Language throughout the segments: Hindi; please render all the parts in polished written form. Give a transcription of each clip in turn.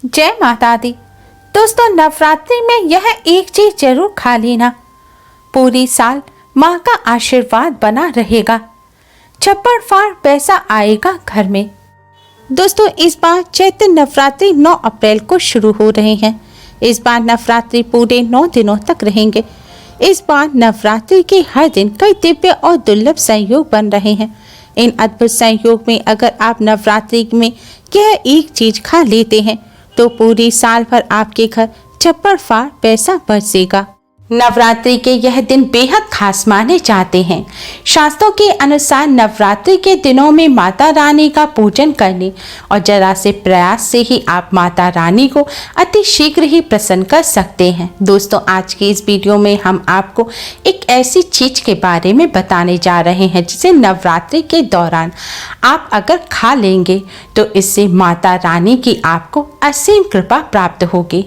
जय माता दी। दोस्तों, नवरात्रि में यह एक चीज जरूर खा लेना, पूरी साल माँ का आशीर्वाद बना रहेगा, छप्पड़ फाड़ पैसा आएगा घर में। दोस्तों, इस बार चैत्र नवरात्रि 9 अप्रैल को शुरू हो रहे हैं। इस बार नवरात्रि पूरे 9 दिनों तक रहेंगे। इस बार नवरात्रि के हर दिन कई दिव्य और दुर्लभ संयोग बन रहे हैं। इन अद्भुत संयोग में अगर आप नवरात्रि में यह एक चीज खा लेते हैं तो पूरी साल भर आपके घर छप्पड़ फाड़ पैसा बरसेगा। नवरात्रि के यह दिन बेहद खास माने जाते हैं। शास्त्रों के अनुसार नवरात्रि के दिनों में माता रानी का पूजन करने और जरा से प्रयास से ही आप माता रानी को अति शीघ्र ही प्रसन्न कर सकते हैं। दोस्तों, आज की इस वीडियो में हम आपको एक ऐसी चीज के बारे में बताने जा रहे हैं जिसे नवरात्रि के दौरान आप अगर खा लेंगे तो इससे माता रानी की आपको असीम कृपा प्राप्त होगी।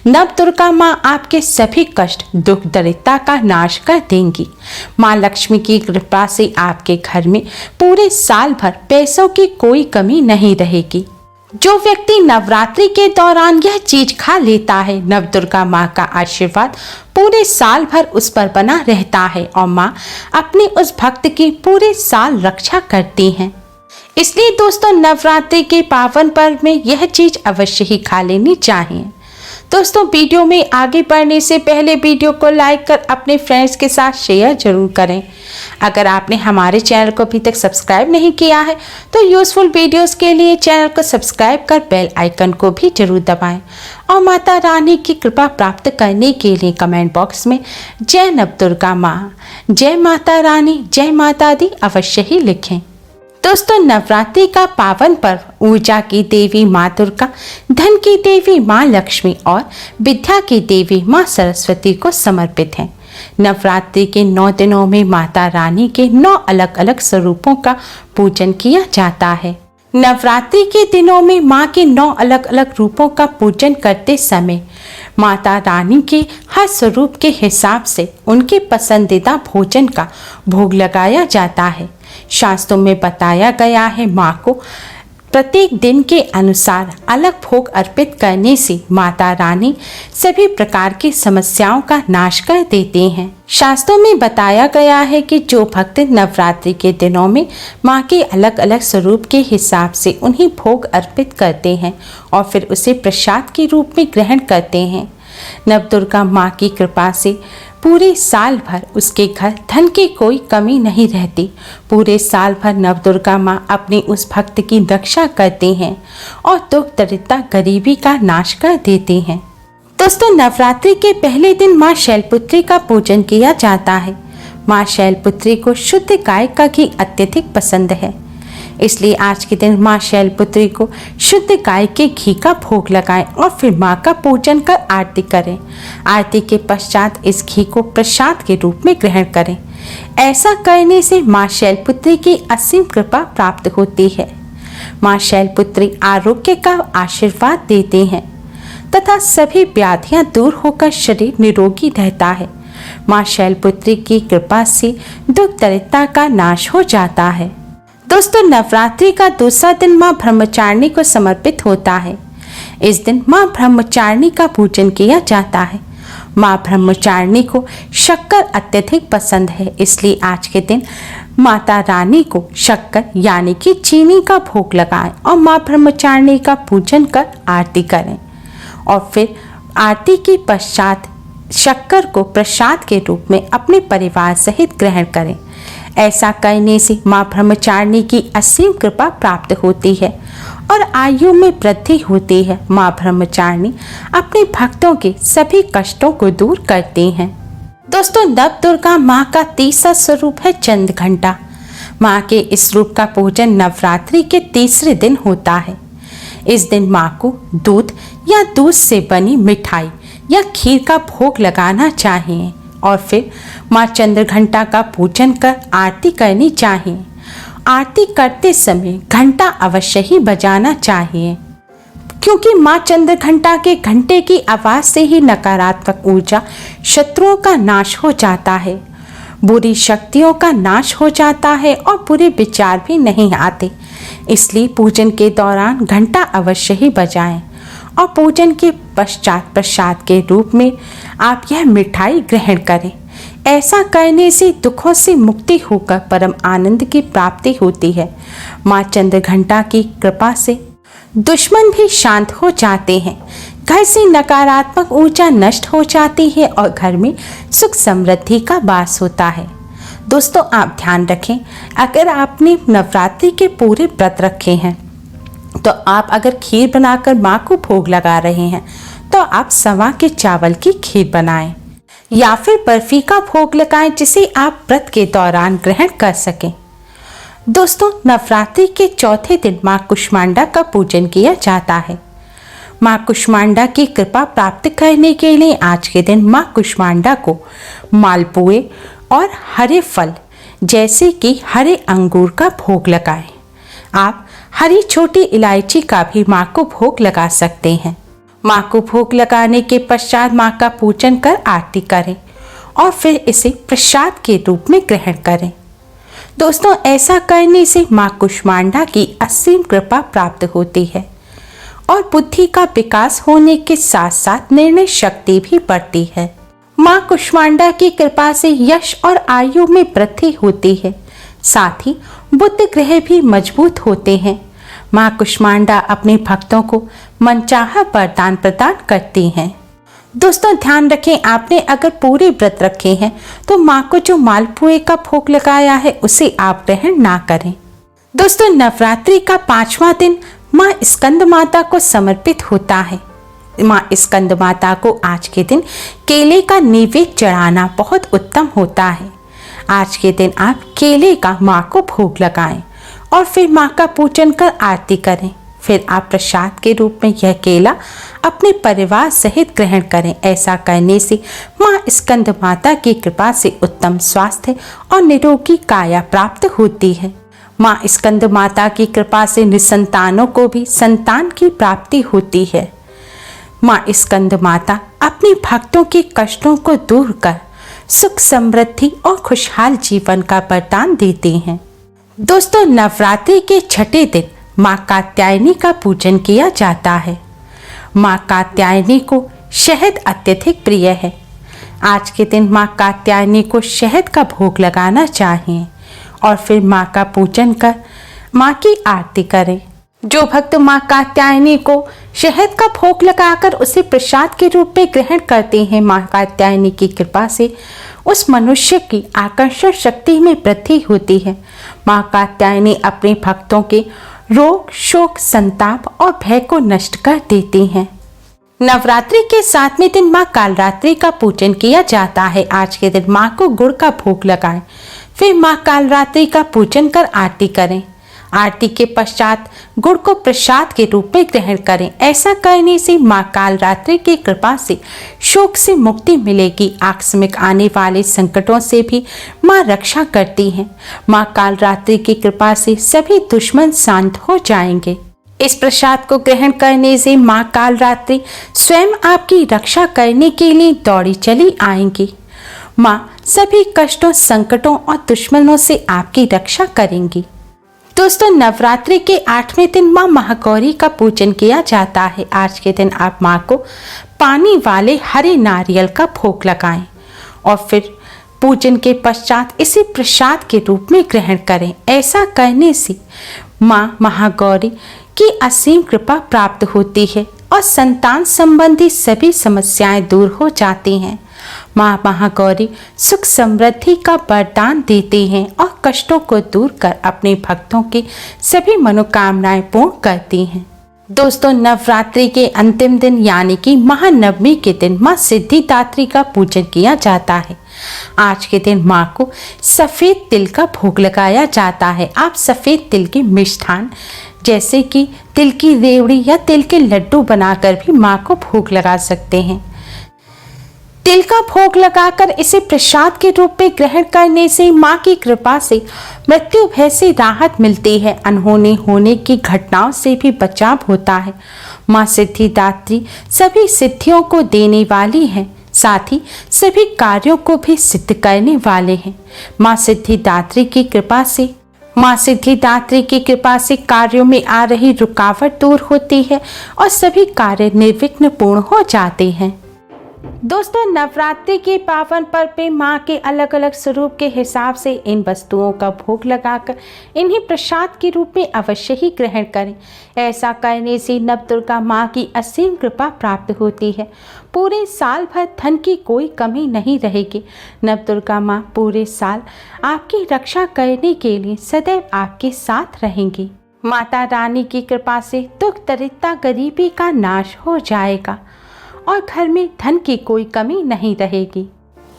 नव दुर्गा माँ आपके सभी कष्ट दुख दरिद्रता का नाश कर देंगी। माँ लक्ष्मी की कृपा से आपके घर में पूरे साल भर पैसों की कोई कमी नहीं रहेगी। जो व्यक्ति नवरात्रि के दौरान यह चीज खा लेता है, नव दुर्गा माँ का आशीर्वाद पूरे साल भर उस पर बना रहता है और माँ अपने उस भक्त की पूरे साल रक्षा करती हैं। इसलिए दोस्तों, नवरात्रि के पावन पर्व में यह चीज अवश्य ही खा लेनी चाहिए। दोस्तों, वीडियो में आगे बढ़ने से पहले वीडियो को लाइक कर अपने फ्रेंड्स के साथ शेयर जरूर करें। अगर आपने हमारे चैनल को अभी तक सब्सक्राइब नहीं किया है तो यूजफुल वीडियोस के लिए चैनल को सब्सक्राइब कर बेल आइकन को भी जरूर दबाएं और माता रानी की कृपा प्राप्त करने के लिए कमेंट बॉक्स में जय नव दुर्गा माँ, जय माता रानी, जय माता दी अवश्य ही लिखें। दोस्तों, नवरात्रि का पावन पर्व ऊर्जा की देवी माँ दुर्गा, धन की देवी माँ लक्ष्मी और विद्या की देवी माँ सरस्वती को समर्पित है। नवरात्रि के 9 दिनों में माता रानी के 9 अलग अलग स्वरूपों का पूजन किया जाता है। नवरात्रि के दिनों में माँ के 9 अलग अलग रूपों का पूजन करते समय माता रानी के हर स्वरूप के हिसाब से उनके पसंदीदा भोजन का भोग लगाया जाता है। शास्त्रों में बताया गया है, माँ को प्रत्येक दिन के अनुसार अलग भोग अर्पित करने से माता रानी सभी प्रकार की समस्याओं का नाश कर देते हैं। शास्त्रों में बताया गया है कि जो भक्त नवरात्रि के दिनों में माँ के अलग अलग स्वरूप के हिसाब से उन्हें भोग अर्पित करते हैं और फिर उसे प्रसाद के रूप में ग्रहण करते हैं, नव दुर्गा माँ की कृपा से पूरे साल भर उसके घर धन की कोई कमी नहीं रहती। पूरे साल भर नव दुर्गा माँ अपने उस भक्त की रक्षा करते हैं और दुख दरिद्रता गरीबी का नाश कर देते हैं। दोस्तों, नवरात्रि के पहले दिन माँ शैलपुत्री का पूजन किया जाता है। माँ शैलपुत्री को शुद्ध गाय का घी अत्यधिक पसंद है, इसलिए आज के दिन माँ शैलपुत्री को शुद्ध गाय के घी का भोग लगाएं और फिर माँ का पूजन कर आरती करें। आरती के पश्चात इस घी को प्रसाद के रूप में ग्रहण करें। ऐसा करने से माँ शैलपुत्री की असीम कृपा प्राप्त होती है। माँ शैलपुत्री आरोग्य का आशीर्वाद देते हैं तथा सभी व्याधियां दूर होकर शरीर निरोगी रहता है। माँ शैलपुत्री की कृपा से दुख दरिद्रता का नाश हो जाता है। दोस्तों, नवरात्रि का दूसरा दिन माँ ब्रह्मचारिणी को समर्पित होता है। इस दिन माँ ब्रह्मचारिणी का पूजन किया जाता है। माँ ब्रह्मचारिणी को शक्कर अत्यधिक पसंद है, इसलिए आज के दिन माता रानी को शक्कर यानी कि चीनी का भोग लगाएं और माँ ब्रह्मचारिणी का पूजन कर आरती करें और फिर आरती के पश्चात शक्कर को प्रसाद के रूप में अपने परिवार सहित ग्रहण करें। ऐसा करने से माँ ब्रह्मचारिणी की असीम कृपा प्राप्त होती है और आयु में वृद्धि होती है। माँ ब्रह्मचारिणी अपने भक्तों के सभी कष्टों को दूर करती हैं। दोस्तों, नव दुर्गा माँ का तीसरा स्वरूप है चंद्र घंटा। माँ के इस रूप का पूजन नवरात्रि के तीसरे दिन होता है। इस दिन माँ को दूध या दूध से बनी मिठाई या खीर का भोग लगाना चाहिए और फिर माँ चंद्रघंटा का पूजन कर आरती करनी चाहिए। आरती करते समय घंटा अवश्य ही बजाना चाहिए, क्योंकि माँ चंद्रघंटा के घंटे की आवाज से ही नकारात्मक ऊर्जा, शत्रुओं का नाश हो जाता है, बुरी शक्तियों का नाश हो जाता है और बुरे विचार भी नहीं आते। इसलिए पूजन के दौरान घंटा अवश्य ही बजाएं और पूजन के पश्चात प्रसाद के रूप में आप यह मिठाई ग्रहण करें। ऐसा करने से दुखों से मुक्ति होकर परम आनंद की प्राप्ति होती है। माँ चंद्रघंटा की कृपा से दुश्मन भी शांत हो जाते हैं, घर से नकारात्मक ऊर्जा नष्ट हो जाती है और घर में सुख समृद्धि का वास होता है। दोस्तों, आप ध्यान रखें, अगर आपने नवरात्रि के पूरे व्रत रखे हैं तो आप अगर खीर बनाकर माँ को भोग लगा रहे हैं तो आप सवा के चावल की खीर बनाएं या फिर बर्फी का भोग लगाएं, जिसे आप व्रत के दौरान ग्रहण कर सकें। दोस्तों, नवरात्रि के चौथे दिन माँ कुष्मांडा का पूजन किया जाता है। माँ कुष्मांडा की कृपा प्राप्त करने के लिए आज के दिन माँ कुष्मांडा को मालपुए और हरे फल जैसे कि हरे अंगूर का भोग लगाएं। आप हरी छोटी इलायची का भी माँ को भोग लगा सकते हैं। माँ को भोग लगाने के पश्चात माँ का पूजन कर आरती करें और फिर इसे प्रसाद के रूप में ग्रहण करें। दोस्तों, ऐसा करने से माँ कुष्मांडा की असीम कृपा प्राप्त होती है और बुद्धि का विकास होने के साथ साथ निर्णय शक्ति भी बढ़ती है। माँ कुष्मांडा की कृपा से यश और आयु में वृद्धि होती है, साथ ही बुद्ध ग्रह भी मजबूत होते हैं। माँ कुष्मांडा अपने भक्तों को मनचाहा वरदान प्रदान करती हैं। दोस्तों, ध्यान रखें, आपने अगर पूरे व्रत रखे हैं तो माँ को जो मालपुए का भोग लगाया है उसे आप ग्रहण ना करें। दोस्तों, नवरात्रि का 5वां दिन माँ स्कंद माता को समर्पित होता है। माँ स्कंद माता को आज के दिन केले का नैवेद्य चढ़ाना बहुत उत्तम होता है। आज के दिन आप केले का माँ को भोग लगाएं और फिर माँ का पूजन कर आरती करें। फिर आप प्रसाद के रूप में यह केला अपने परिवार सहित ग्रहण करें। ऐसा करने से माँ स्कंद माता की कृपा से उत्तम स्वास्थ्य और निरोगी काया प्राप्त होती है। माँ स्कंद माता की कृपा से निसंतानों को भी संतान की प्राप्ति होती है। माँ स्कंद माता अपने भक्तों के कष्टों को दूर कर सुख समृद्धि और खुशहाल जीवन का वरदान देते हैं। दोस्तों, नवरात्रि के छठे दिन माँ कात्यायनी का पूजन किया जाता है। माँ कात्यायनी को शहद अत्यधिक प्रिय है। आज के दिन माँ कात्यायनी को शहद का भोग लगाना चाहिए और फिर माँ का पूजन कर माँ की आरती करें। जो भक्त माँ कात्यायनी को शहद का भोग लगाकर उसे प्रसाद के रूप में ग्रहण करते हैं, माँ कात्यायनी की कृपा से उस मनुष्य की आकर्षण शक्ति में वृद्धि होती है। माँ कात्यायनी अपने भक्तों के रोग, शोक, संताप और भय को नष्ट कर देती हैं। नवरात्रि के 7वें दिन माँ कालरात्रि का पूजन किया जाता है। आज के दिन माँ को गुड़ का भोग लगाएं, फिर माँ कालरात्रि का पूजन कर आरती करें। आरती के पश्चात गुड़ को प्रसाद के रूप में ग्रहण करें। ऐसा करने से माँ कालरात्रि की कृपा से शोक से मुक्ति मिलेगी। आकस्मिक आने वाले संकटों से भी माँ रक्षा करती हैं। माँ कालरात्रि की कृपा से सभी दुश्मन शांत हो जाएंगे। इस प्रसाद को ग्रहण करने से माँ कालरात्रि स्वयं आपकी रक्षा करने के लिए दौड़ी चली आएंगी। माँ सभी कष्टों, संकटों और दुश्मनों से आपकी रक्षा करेंगी। दोस्तों, नवरात्रि के 8वें दिन माँ महागौरी का पूजन किया जाता है। आज के दिन आप माँ को पानी वाले हरे नारियल का भोग लगाएं और फिर पूजन के पश्चात इसे प्रसाद के रूप में ग्रहण करें। ऐसा करने से माँ महागौरी की असीम कृपा प्राप्त होती है और संतान संबंधी सभी समस्याएं दूर हो जाती हैं। माँ महागौरी सुख समृद्धि का वरदान देते हैं और कष्टों को दूर कर अपने भक्तों की सभी मनोकामनाएं पूर्ण करती हैं। दोस्तों, नवरात्रि के अंतिम दिन यानी कि महानवमी के दिन माँ सिद्धिदात्री का पूजन किया जाता है। आज के दिन माँ को सफ़ेद तिल का भोग लगाया जाता है। आप सफ़ेद तिल की मिष्ठान जैसे कि तिल की रेवड़ी या तिल के लड्डू बनाकर भी माँ को भोग लगा सकते हैं। तिल का भोग लगाकर इसे प्रसाद के रूप में ग्रहण करने से माँ की कृपा से मृत्यु भय से राहत मिलती है। अनहोनी होने की घटनाओं से भी बचाव होता है। माँ सिद्धिदात्री सभी सिद्धियों को देने वाली है, साथ ही सभी कार्यों को भी सिद्ध करने वाले हैं। माँ सिद्धिदात्री की कृपा से माँ सिद्धिदात्री की कृपा से कार्यों में आ रही रुकावट दूर होती है और सभी कार्य निर्विघ्न पूर्ण हो जाते हैं। दोस्तों, नवरात्रि के पावन पर्व पे माँ के अलग अलग स्वरूप के हिसाब से इन वस्तुओं का भोग लगाकर इन्हें प्रसाद के रूप में अवश्य ही ग्रहण करें। ऐसा करने से नवदुर्गा माँ की असीम कृपा प्राप्त होती है। पूरे साल भर धन की कोई कमी नहीं रहेगी। नवदुर्गा माँ पूरे साल आपकी रक्षा करने के लिए सदैव आपके साथ रहेंगी। माता रानी की कृपा से दुख दरिद्रता गरीबी का नाश हो जाएगा और घर में धन की कोई कमी नहीं रहेगी।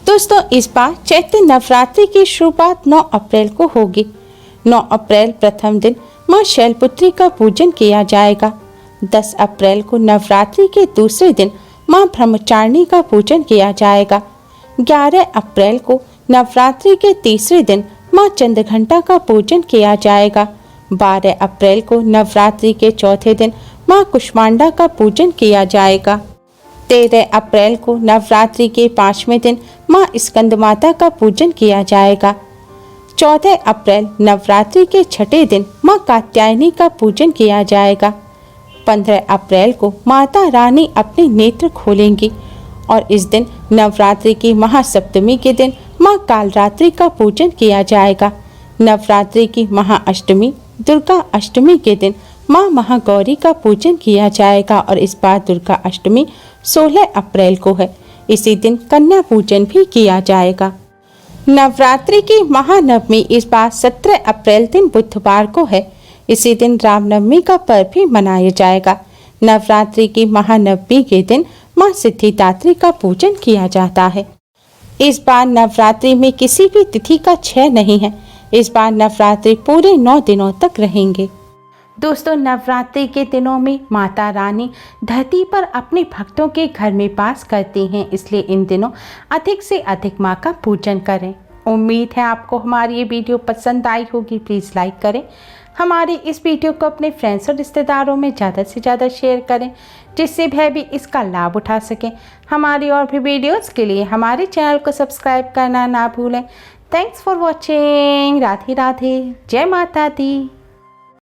दोस्तों, इस बार चैत्र नवरात्रि की शुरुआत 9 अप्रैल को होगी। 9 अप्रैल प्रथम दिन मां शैलपुत्री का पूजन किया जाएगा। 10 अप्रैल को नवरात्रि के दूसरे दिन मां ब्रह्मचारिणी का पूजन किया जाएगा। 11 अप्रैल को नवरात्रि के तीसरे दिन मां चंद्रघंटा का पूजन किया जाएगा। 12 अप्रैल को नवरात्रि के चौथे दिन मां कुष्मांडा का पूजन किया जाएगा। 13 अप्रैल को नवरात्रि के 5वें दिन मां स्कंद माता का पूजन किया जाएगा। 14 अप्रैल नवरात्रि के 6ठे दिन मां कात्यायनी का पूजन किया जाएगा। 15 अप्रैल को माता रानी अपने नेत्र खोलेंगी और इस दिन नवरात्रि की महासप्तमी के दिन मां कालरात्रि का पूजन किया जाएगा। नवरात्रि की महाअष्टमी दुर्गा अष्टमी के दिन मां महागौरी का पूजन किया जाएगा और इस बार दुर्गा अष्टमी 16 अप्रैल को है। इसी दिन कन्या पूजन भी किया जाएगा। नवरात्रि की महानवमी इस बार 17 अप्रैल दिन बुधवार को है। इसी दिन रामनवमी का पर्व भी मनाया जाएगा। नवरात्रि की महानवमी के दिन मां सिद्धिदात्री का पूजन किया जाता है। इस बार नवरात्रि में किसी भी तिथि का क्षय नहीं है। इस बार नवरात्रि पूरे 9 दिनों तक रहेंगे। दोस्तों, नवरात्रि के दिनों में माता रानी धरती पर अपने भक्तों के घर में वास करती हैं, इसलिए इन दिनों अधिक से अधिक माँ का पूजन करें। उम्मीद है आपको हमारी ये वीडियो पसंद आई होगी। प्लीज़ लाइक करें। हमारी इस वीडियो को अपने फ्रेंड्स और रिश्तेदारों में ज़्यादा से ज़्यादा शेयर करें, जिससे वह भी इसका लाभ उठा सकें। हमारी और भी वीडियोज़ के लिए हमारे चैनल को सब्सक्राइब करना ना भूलें। Thanks for watching. Radhe Radhe. जय माता दी।